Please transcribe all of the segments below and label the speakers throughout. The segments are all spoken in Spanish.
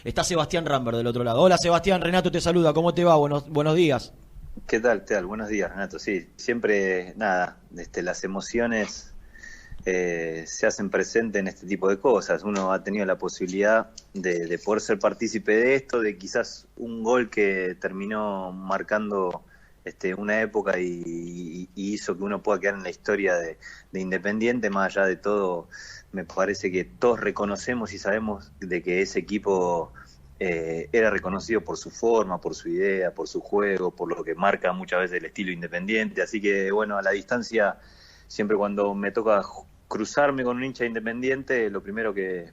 Speaker 1: Está Sebastián Rambert del otro lado. Hola Sebastián, Renato te saluda, ¿cómo te va? Buenos días.
Speaker 2: ¿Qué tal? ¿Qué tal? Buenos días, Renato. Sí, siempre, nada, las emociones se hacen presentes en este tipo de cosas. Uno ha tenido la posibilidad de poder ser partícipe de esto, de quizás un gol que terminó marcando una época y hizo que uno pueda quedar en la historia de Independiente. Más allá de todo, me parece que todos reconocemos y sabemos de que ese equipo era reconocido por su forma, por su idea, por su juego, por lo que marca muchas veces el estilo Independiente. Así que, bueno, a la distancia, siempre cuando me toca cruzarme con un hincha Independiente, lo primero que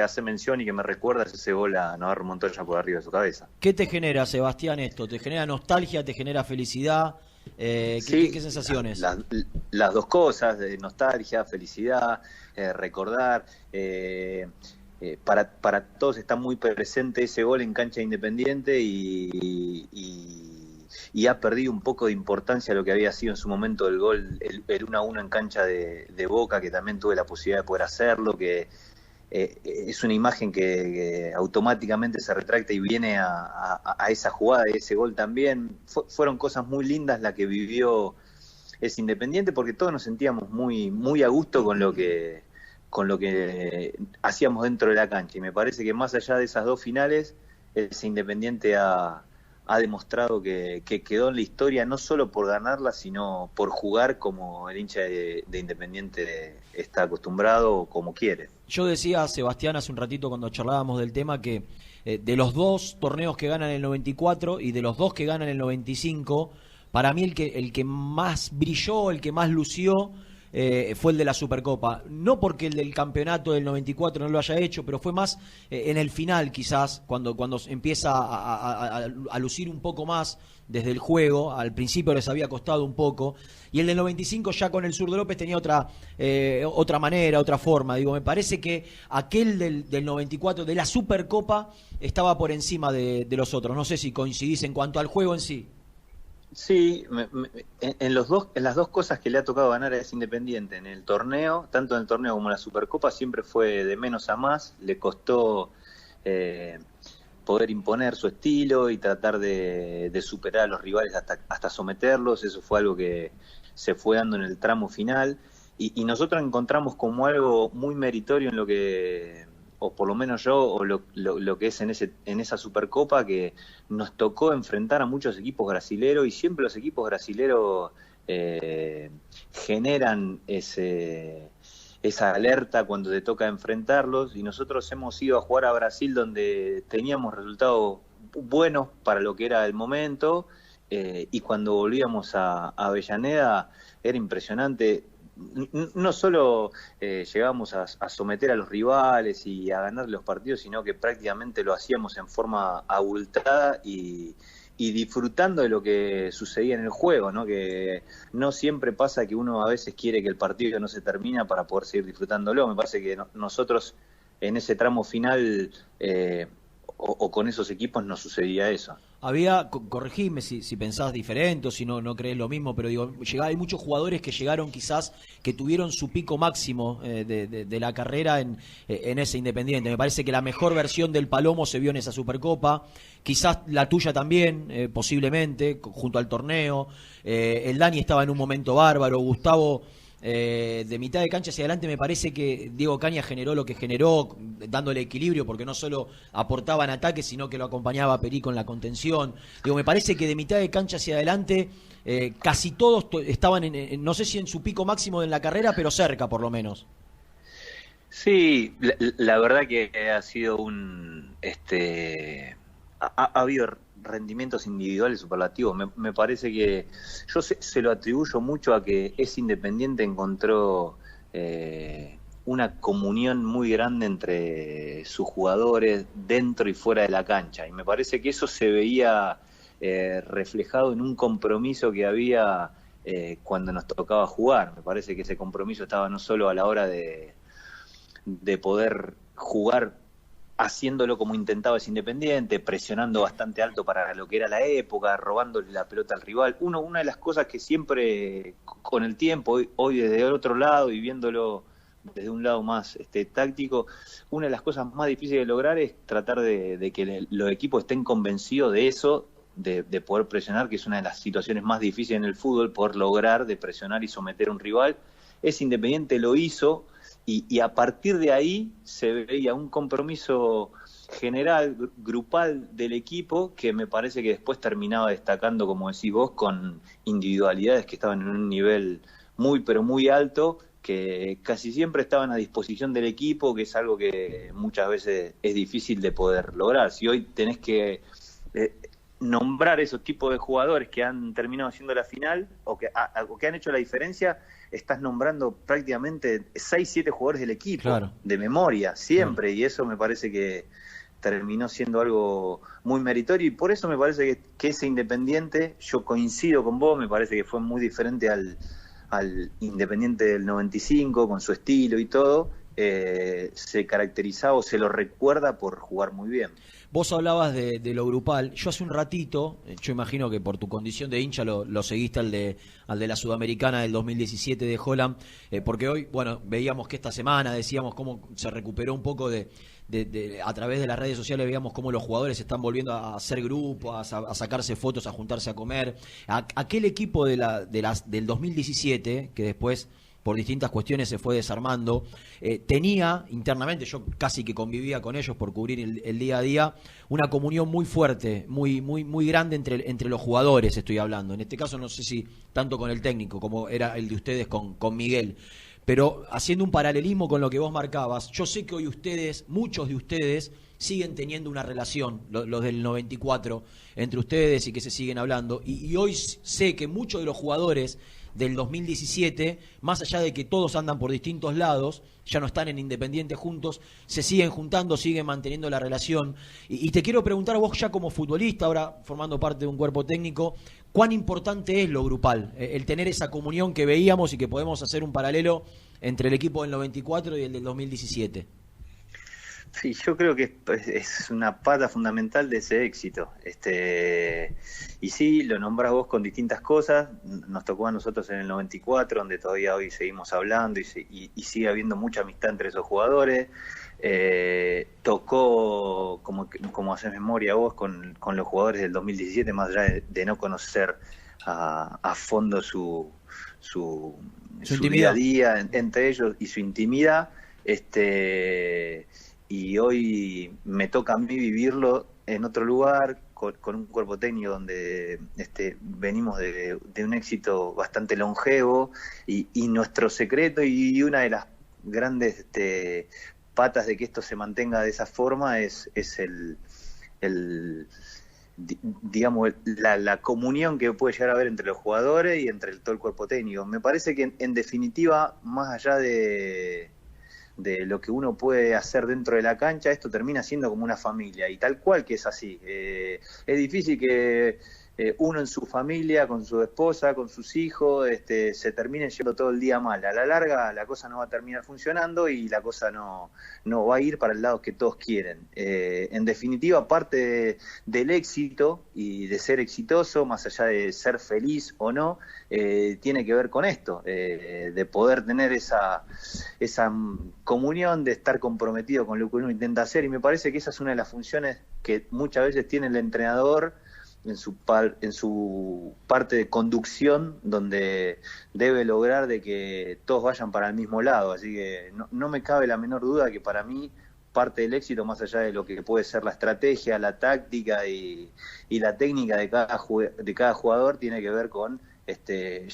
Speaker 2: hace mención y que me recuerda es ese gol a Navarro Montoya por arriba de su cabeza.
Speaker 1: ¿Qué te genera, Sebastián, esto? ¿Te genera nostalgia? ¿Te genera felicidad? ¿Qué
Speaker 2: Sí,
Speaker 1: sensaciones?
Speaker 2: las dos cosas, de nostalgia, felicidad, recordar. Para todos está muy presente ese gol en cancha Independiente y ha perdido un poco de importancia lo que había sido en su momento el gol, el 1-1 en cancha de Boca, que también tuve la posibilidad de poder hacerlo, que es una imagen que automáticamente se retracta y viene a esa jugada, a ese gol también. Fueron cosas muy lindas las que vivió ese Independiente, porque todos nos sentíamos muy, muy a gusto con lo que hacíamos dentro de la cancha. Y me parece que más allá de esas dos finales, ese Independiente ha demostrado que quedó en la historia no solo por ganarla, sino por jugar como el hincha de Independiente está acostumbrado o como quiere.
Speaker 1: Yo decía, Sebastián, hace un ratito cuando charlábamos del tema que de los dos torneos que ganan el 94 y de los dos que ganan el 95, para mí el que más brilló, el que más lució, fue el de la Supercopa. No porque el del campeonato del 94 no lo haya hecho, pero fue más en el final quizás, cuando empieza a lucir un poco más desde el juego. Al principio les había costado un poco. Y el del 95 ya con el Zurdo López tenía otra manera, otra forma. Digo, me parece que aquel del 94, de la Supercopa, estaba por encima de los otros. No sé si coincidís en cuanto al juego en sí.
Speaker 2: Sí, en las dos cosas que le ha tocado ganar a ese Independiente, en el torneo, tanto en el torneo como en la Supercopa, siempre fue de menos a más. Le costó eh, poder imponer su estilo y tratar de superar a los rivales hasta someterlos. Eso fue algo que se fue dando en el tramo final. Y nosotros encontramos como algo muy meritorio en lo que, o por lo menos yo, o lo que es en esa Supercopa, que nos tocó enfrentar a muchos equipos brasileros, y siempre los equipos brasileros generan esa alerta cuando te toca enfrentarlos, y nosotros hemos ido a jugar a Brasil donde teníamos resultados buenos para lo que era el momento, y cuando volvíamos a Avellaneda era impresionante. No solo llegábamos a someter a los rivales y a ganar los partidos, sino que prácticamente lo hacíamos en forma abultada y disfrutando de lo que sucedía en el juego, ¿no? Que no siempre pasa que uno a veces quiere que el partido no se termine para poder seguir disfrutándolo. Me parece que nosotros en ese tramo final o con esos equipos nos sucedía eso.
Speaker 1: Corregime si pensás diferente o si no crees lo mismo, pero digo, hay muchos jugadores que llegaron quizás, que tuvieron su pico máximo de la carrera en ese Independiente. Me parece que la mejor versión del Palomo se vio en esa Supercopa, quizás la tuya también, posiblemente, junto al torneo. El Dani estaba en un momento bárbaro, Gustavo. De mitad de cancha hacia adelante me parece que Diego Caña generó lo que generó, dándole equilibrio, porque no solo aportaba en ataque, sino que lo acompañaba a Perico en la contención. Digo, me parece que de mitad de cancha hacia adelante casi todos estaban no sé si en su pico máximo en la carrera, pero cerca por lo menos.
Speaker 2: Sí, la verdad que ha sido ha habido rendimientos individuales superlativos. Me parece que yo se lo atribuyo mucho a que ese Independiente encontró una comunión muy grande entre sus jugadores dentro y fuera de la cancha, y me parece que eso se veía reflejado en un compromiso que había cuando nos tocaba jugar. Me parece que ese compromiso estaba no solo a la hora de poder jugar haciéndolo como intentaba ese Independiente, presionando bastante alto para lo que era la época, robándole la pelota al rival. Una de las cosas que siempre con el tiempo, hoy desde el otro lado y viéndolo desde un lado más táctico, una de las cosas más difíciles de lograr es tratar de que los equipos estén convencidos de eso, de poder presionar, que es una de las situaciones más difíciles en el fútbol, poder lograr de presionar y someter a un rival. Independiente lo hizo, y a partir de ahí se veía un compromiso general, grupal del equipo, que me parece que después terminaba destacando, como decís vos, con individualidades que estaban en un nivel muy, pero muy alto, que casi siempre estaban a disposición del equipo, que es algo que muchas veces es difícil de poder lograr. Si hoy tenés que nombrar esos tipos de jugadores que han terminado haciendo la final o que han hecho la diferencia, estás nombrando prácticamente 6, 7 jugadores del equipo, claro, de memoria, siempre, y eso me parece que terminó siendo algo muy meritorio, y por eso me parece que ese Independiente, yo coincido con vos, me parece que fue muy diferente al Independiente del 95, con su estilo y todo, se caracterizaba o se lo recuerda por jugar muy bien.
Speaker 1: Vos hablabas de lo grupal. Yo hace un ratito, yo imagino que por tu condición de hincha lo seguiste al de la Sudamericana del 2017 de Holland, porque hoy, bueno, veíamos que esta semana decíamos cómo se recuperó un poco a través de las redes sociales, veíamos cómo los jugadores están volviendo a hacer grupo, a sacarse fotos, a juntarse a comer. Aquel equipo del 2017, que después por distintas cuestiones se fue desarmando, tenía internamente, yo casi que convivía con ellos por cubrir el día a día, una comunión muy fuerte, muy, muy, muy grande entre los jugadores, estoy hablando. En este caso no sé si tanto con el técnico como era el de ustedes con Miguel, pero haciendo un paralelismo con lo que vos marcabas, yo sé que hoy muchos de ustedes siguen teniendo una relación, los del 94, entre ustedes, y que se siguen hablando, y hoy sé que muchos de los jugadores del 2017, más allá de que todos andan por distintos lados, ya no están en Independiente juntos, se siguen juntando, siguen manteniendo la relación. Y te quiero preguntar, vos ya como futbolista, ahora formando parte de un cuerpo técnico, ¿cuán importante es lo grupal? El tener esa comunión que veíamos y que podemos hacer un paralelo entre el equipo del 94 y el del 2017.
Speaker 2: Sí, yo creo que es una pata fundamental de ese éxito. Y sí, lo nombrás vos con distintas cosas. Nos tocó a nosotros en el 94, donde todavía hoy seguimos hablando y sigue habiendo mucha amistad entre esos jugadores. Tocó, como haces memoria vos, con los jugadores del 2017, más allá de no conocer a fondo su día a día entre ellos y su intimidad. Y hoy me toca a mí vivirlo en otro lugar, con un cuerpo técnico donde venimos de un éxito bastante longevo, y nuestro secreto y una de las grandes patas de que esto se mantenga de esa forma es digamos, la comunión que puede llegar a haber entre los jugadores y entre todo el cuerpo técnico. Me parece que en definitiva, más allá de lo que uno puede hacer dentro de la cancha, esto termina siendo como una familia, y tal cual que es así. Es difícil que uno en su familia, con su esposa, con sus hijos, se terminen yendo todo el día mal. A la larga la cosa no va a terminar funcionando y la cosa no va a ir para el lado que todos quieren. En definitiva, parte del éxito y de ser exitoso, más allá de ser feliz o no, tiene que ver con esto, de poder tener esa comunión, de estar comprometido con lo que uno intenta hacer, y me parece que esa es una de las funciones que muchas veces tiene el entrenador en su parte de conducción, donde debe lograr de que todos vayan para el mismo lado. Así que no me cabe la menor duda que para mí parte del éxito, más allá de lo que puede ser la estrategia, la táctica y la técnica de cada jugador, tiene que ver con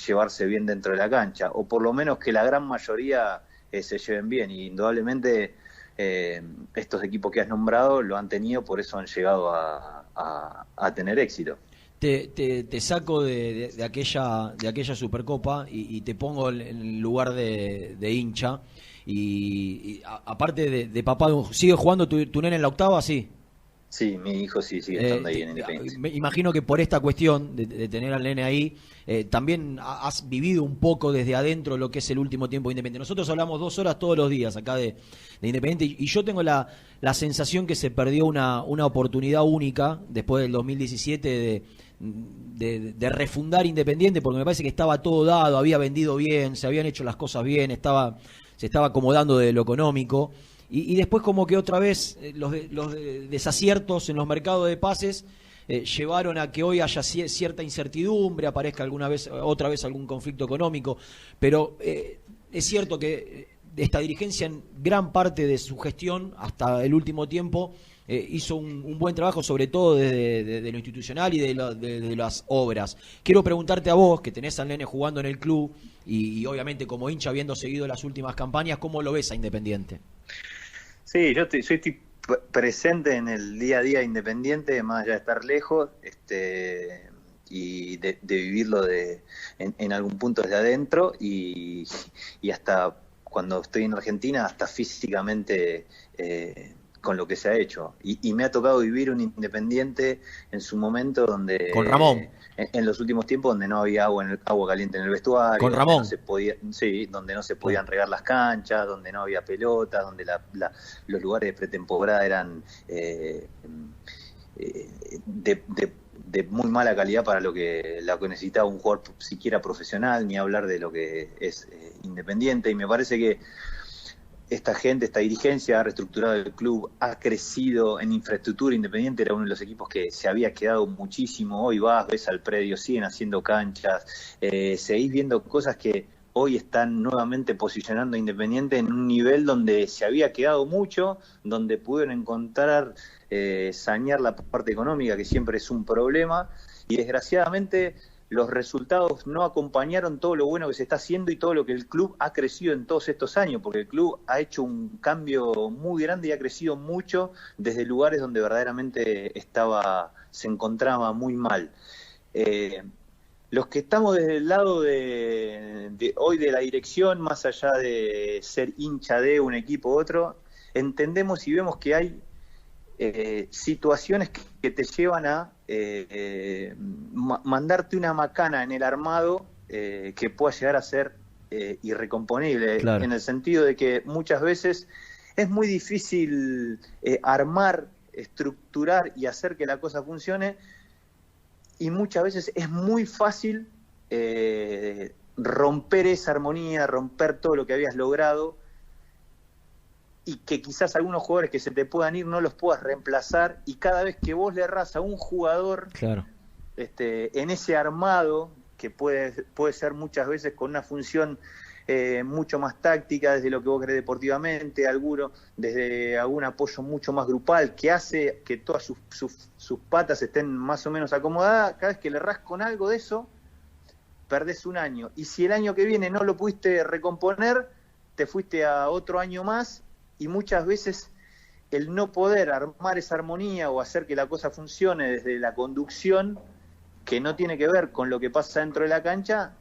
Speaker 2: llevarse bien dentro de la cancha, o por lo menos que la gran mayoría se lleven bien, y indudablemente estos equipos que has nombrado lo han tenido, por eso han llegado a tener éxito.
Speaker 1: Te saco de aquella Supercopa y te pongo en el lugar de hincha, y aparte de papá, ¿sigue jugando tu nene en la octava? Sí.
Speaker 2: Sí, mi hijo sí sigue estando ahí en Independiente.
Speaker 1: Me imagino que por esta cuestión de tener al nene ahí, también has vivido un poco desde adentro lo que es el último tiempo de Independiente. Nosotros hablamos 2 horas todos los días acá de Independiente, y yo tengo la sensación que se perdió una oportunidad única después del 2017 de refundar Independiente, porque me parece que estaba todo dado, había vendido bien, se habían hecho las cosas bien, se estaba acomodando de lo económico, y después como que otra vez los desaciertos en los mercados de pases llevaron a que hoy haya cierta incertidumbre, aparezca otra vez algún conflicto económico, pero es cierto que esta dirigencia en gran parte de su gestión hasta el último tiempo hizo un buen trabajo, sobre todo de lo institucional y de las obras. Quiero preguntarte a vos, que tenés al nene jugando en el club y obviamente como hincha habiendo seguido las últimas campañas, ¿cómo lo ves a Independiente?
Speaker 2: Sí, yo estoy presente en el día a día de Independiente, más allá de estar lejos, y de vivirlo en algún punto desde adentro, y hasta cuando estoy en Argentina, hasta físicamente con lo que se ha hecho. Y me ha tocado vivir un Independiente en su momento donde...
Speaker 1: Con Ramón.
Speaker 2: En los últimos tiempos donde no había agua caliente en el vestuario.
Speaker 1: Con Ramón.
Speaker 2: Donde no se podían regar las canchas, donde no había pelotas, donde los lugares de pretemporada eran de muy mala calidad para lo que necesitaba un jugador siquiera profesional, ni hablar de lo que es Independiente. Y me parece que esta dirigencia ha reestructurado el club, ha crecido en infraestructura. Independiente era uno de los equipos que se había quedado muchísimo. Hoy ves al predio, siguen haciendo canchas, seguís viendo cosas que hoy están nuevamente posicionando a Independiente en un nivel donde se había quedado mucho, donde pudieron encontrar, sanear la parte económica, que siempre es un problema, y desgraciadamente los resultados no acompañaron todo lo bueno que se está haciendo y todo lo que el club ha crecido en todos estos años, porque el club ha hecho un cambio muy grande y ha crecido mucho desde lugares donde verdaderamente se encontraba muy mal. Los que estamos desde el lado de hoy de la dirección, más allá de ser hincha de un equipo u otro, entendemos y vemos que hay situaciones que te llevan a mandarte una macana en el armado que pueda llegar a ser irrecomponable, claro. En el sentido de que muchas veces es muy difícil armar, estructurar y hacer que la cosa funcione, y muchas veces es muy fácil romper esa armonía, romper todo lo que habías logrado, y que quizás algunos jugadores que se te puedan ir no los puedas reemplazar, y cada vez que vos le errás a un jugador,
Speaker 1: claro,
Speaker 2: en ese armado, que puede ser muchas veces con una función mucho más táctica desde lo que vos querés deportivamente, desde algún apoyo mucho más grupal, que hace que todas sus patas estén más o menos acomodadas, cada vez que le errás con algo de eso, perdés un año. Y si el año que viene no lo pudiste recomponer, te fuiste a otro año más, y muchas veces el no poder armar esa armonía o hacer que la cosa funcione desde la conducción, que no tiene que ver con lo que pasa dentro de la cancha,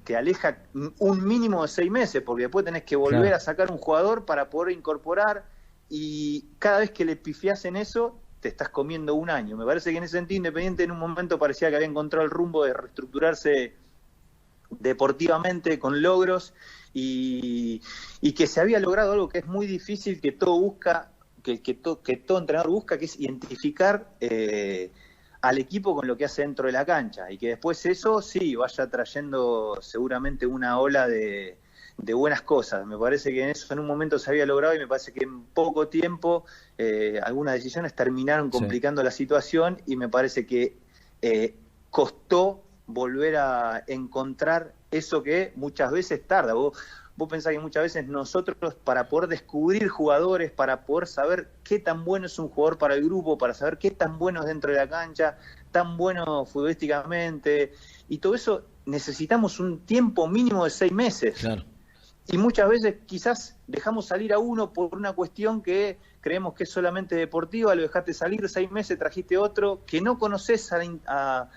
Speaker 2: te aleja un mínimo de 6 meses, porque después tenés que volver a sacar un jugador para poder incorporar, y cada vez que le pifiás en eso, te estás comiendo un año. Me parece que en ese sentido Independiente en un momento parecía que había encontrado el rumbo de reestructurarse deportivamente con logros, y que se había logrado algo que es muy difícil, que todo entrenador busca, que es identificar al equipo con lo que hace dentro de la cancha, y que después eso sí vaya trayendo seguramente una ola de buenas cosas. Me parece que en un momento se había logrado, y me parece que en poco tiempo algunas decisiones terminaron complicando la situación, y me parece que costó volver a encontrar eso que muchas veces tarda. Vos pensás que muchas veces nosotros, para poder descubrir jugadores, para poder saber qué tan bueno es un jugador para el grupo, para saber qué tan bueno es dentro de la cancha, tan bueno futbolísticamente, y todo eso, necesitamos un tiempo mínimo de 6 meses.
Speaker 1: Claro.
Speaker 2: Y muchas veces quizás dejamos salir a uno por una cuestión que creemos que es solamente deportiva, lo dejaste salir 6 meses, trajiste otro, que no conoces a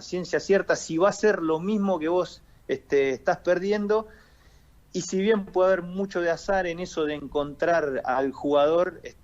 Speaker 2: ciencia cierta si va a ser lo mismo que vos estás perdiendo. Y si bien puede haber mucho de azar en eso de encontrar al jugador, es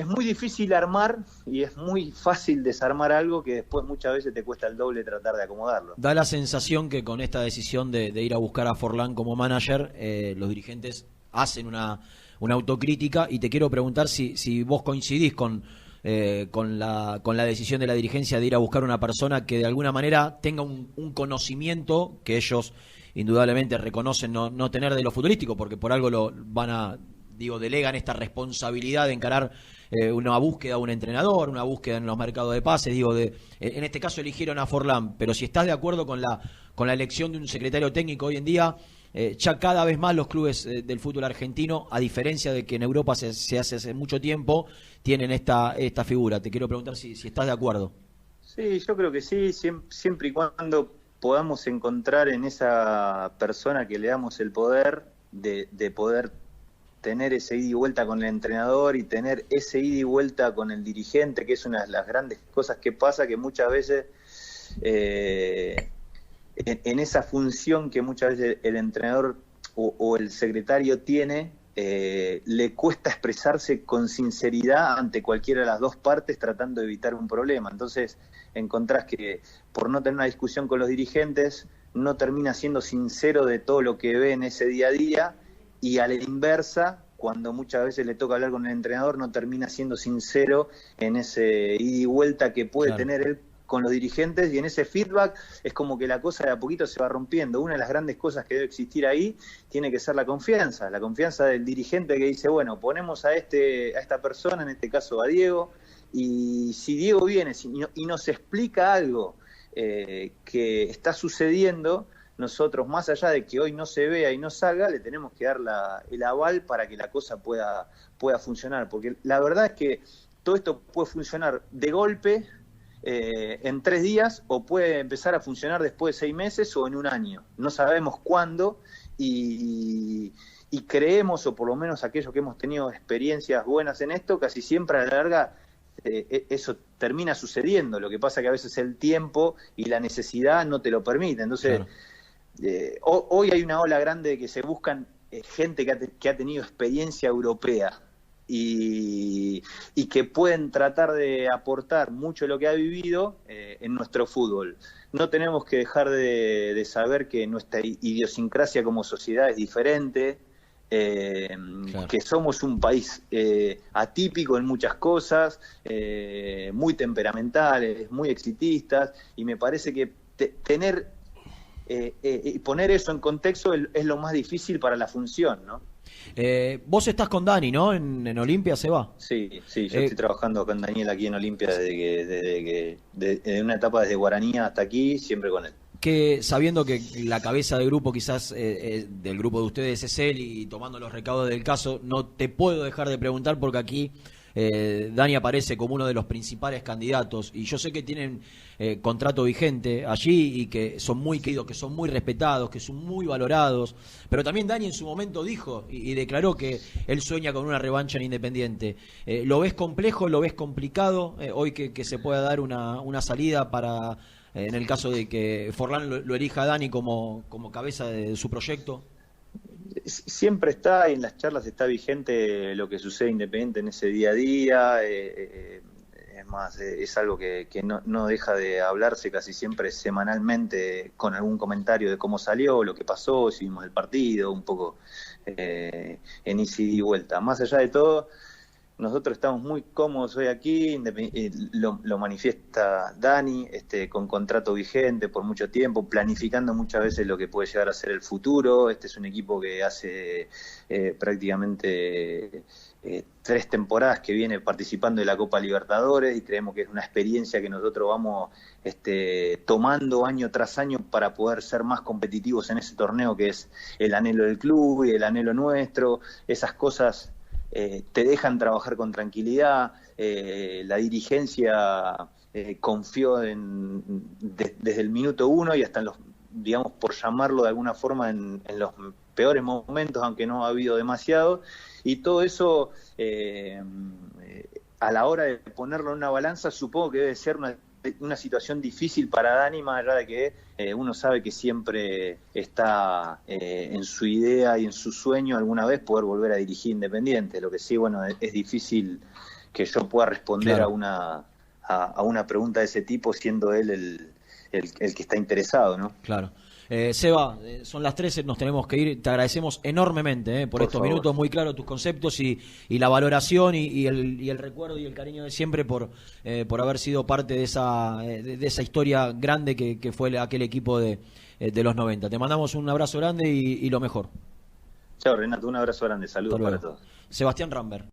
Speaker 2: muy difícil armar, y es muy fácil desarmar algo que después muchas veces te cuesta el doble tratar de acomodarlo.
Speaker 1: Da la sensación que con esta decisión de ir a buscar a Forlán como manager, los dirigentes hacen una autocrítica, y te quiero preguntar si vos coincidís con la decisión de la dirigencia de ir a buscar una persona que de alguna manera tenga un conocimiento que ellos indudablemente reconocen no tener de lo futbolístico, porque por algo lo van a, delegan esta responsabilidad de encarar una búsqueda de un entrenador, una búsqueda en los mercados de pases, en este caso eligieron a Forlán, pero si estás de acuerdo con la elección de un secretario técnico hoy en día, ya cada vez más los clubes del fútbol argentino, a diferencia de que en Europa se hace hace mucho tiempo, tienen esta figura. Te quiero preguntar si estás de acuerdo.
Speaker 2: Sí, yo creo que sí, siempre y cuando podamos encontrar en esa persona que le damos el poder de poder tener ese ida y vuelta con el entrenador y tener ese ida y vuelta con el dirigente, que es una de las grandes cosas que pasa, que muchas veces en esa función que muchas veces el entrenador o el secretario tiene, le cuesta expresarse con sinceridad ante cualquiera de las dos partes tratando de evitar un problema. Entonces encontrás que por no tener una discusión con los dirigentes no termina siendo sincero de todo lo que ve en ese día a día, y a la inversa, cuando muchas veces le toca hablar con el entrenador, no termina siendo sincero en ese ida y vuelta que puede tener él con los dirigentes, y en ese feedback es como que la cosa de a poquito se va rompiendo. Una de las grandes cosas que debe existir ahí tiene que ser la confianza del dirigente, que dice, bueno, ponemos a esta persona, en este caso a Diego, y si Diego viene y nos explica algo que está sucediendo, nosotros, más allá de que hoy no se vea y no salga, le tenemos que dar el aval para que la cosa pueda funcionar, porque la verdad es que todo esto puede funcionar de golpe, en 3 días, o puede empezar a funcionar después de 6 meses o en un año. No sabemos cuándo, y creemos, o por lo menos aquellos que hemos tenido experiencias buenas en esto, casi siempre a la larga eso termina sucediendo. Lo que pasa que a veces el tiempo y la necesidad no te lo permiten. Entonces, hoy hay una ola grande de que se buscan gente que ha tenido experiencia europea, y que pueden tratar de aportar mucho de lo que ha vivido en nuestro fútbol. No tenemos que dejar de saber que nuestra idiosincrasia como sociedad es diferente, que somos un país atípico en muchas cosas, muy temperamentales, muy exitistas, y me parece que tener y poner eso en contexto es lo más difícil para la función, ¿no?
Speaker 1: Vos estás con Dani, ¿no? En Olimpia, Seba.
Speaker 2: Sí, yo estoy trabajando con Daniel aquí en Olimpia desde una etapa desde Guaraní hasta aquí, siempre con él.
Speaker 1: Que sabiendo que la cabeza de grupo quizás del grupo de ustedes es él, y tomando los recaudos del caso, no te puedo dejar de preguntar, porque aquí Dani aparece como uno de los principales candidatos, y yo sé que tienen contrato vigente allí y que son muy queridos, que son muy respetados, que son muy valorados, pero también Dani en su momento dijo y declaró que él sueña con una revancha en Independiente. ¿Lo ves complejo, lo ves complicado hoy que se pueda dar una salida para, en el caso de que Forlán lo elija a Dani como cabeza de su proyecto?
Speaker 2: Siempre está, y en las charlas está vigente lo que sucede Independiente en ese día a día. Es más, es algo que no deja de hablarse casi siempre semanalmente, con algún comentario de cómo salió, lo que pasó, si vimos el partido, un poco en ida y vuelta. Más allá de todo, nosotros estamos muy cómodos hoy aquí, lo manifiesta Dani, con contrato vigente por mucho tiempo, planificando muchas veces lo que puede llegar a ser el futuro. Este es un equipo que hace prácticamente 3 temporadas que viene participando de la Copa Libertadores, y creemos que es una experiencia que nosotros vamos tomando año tras año para poder ser más competitivos en ese torneo, que es el anhelo del club y el anhelo nuestro. Esas cosas te dejan trabajar con tranquilidad. La dirigencia confió desde el minuto 1 y hasta en los, digamos, por llamarlo de alguna forma, en los peores momentos, aunque no ha habido demasiado, y todo eso a la hora de ponerlo en una balanza, supongo que debe ser una situación difícil para Dani, más allá de que uno sabe que siempre está en su idea y en su sueño alguna vez poder volver a dirigir Independiente. Lo que sí, bueno, es difícil que yo pueda responder a una pregunta de ese tipo, siendo él el que está interesado, ¿no?
Speaker 1: Claro. Seba, son las 13, nos tenemos que ir. Te agradecemos enormemente por estos
Speaker 2: favor.
Speaker 1: minutos, muy claros tus conceptos y la valoración y el recuerdo y el cariño de siempre por haber sido parte de esa historia grande que fue aquel equipo de de los 90. Te mandamos un abrazo grande y lo mejor.
Speaker 2: Chao, Renato, un abrazo grande, saludos para todos.
Speaker 1: Sebastián Rambert.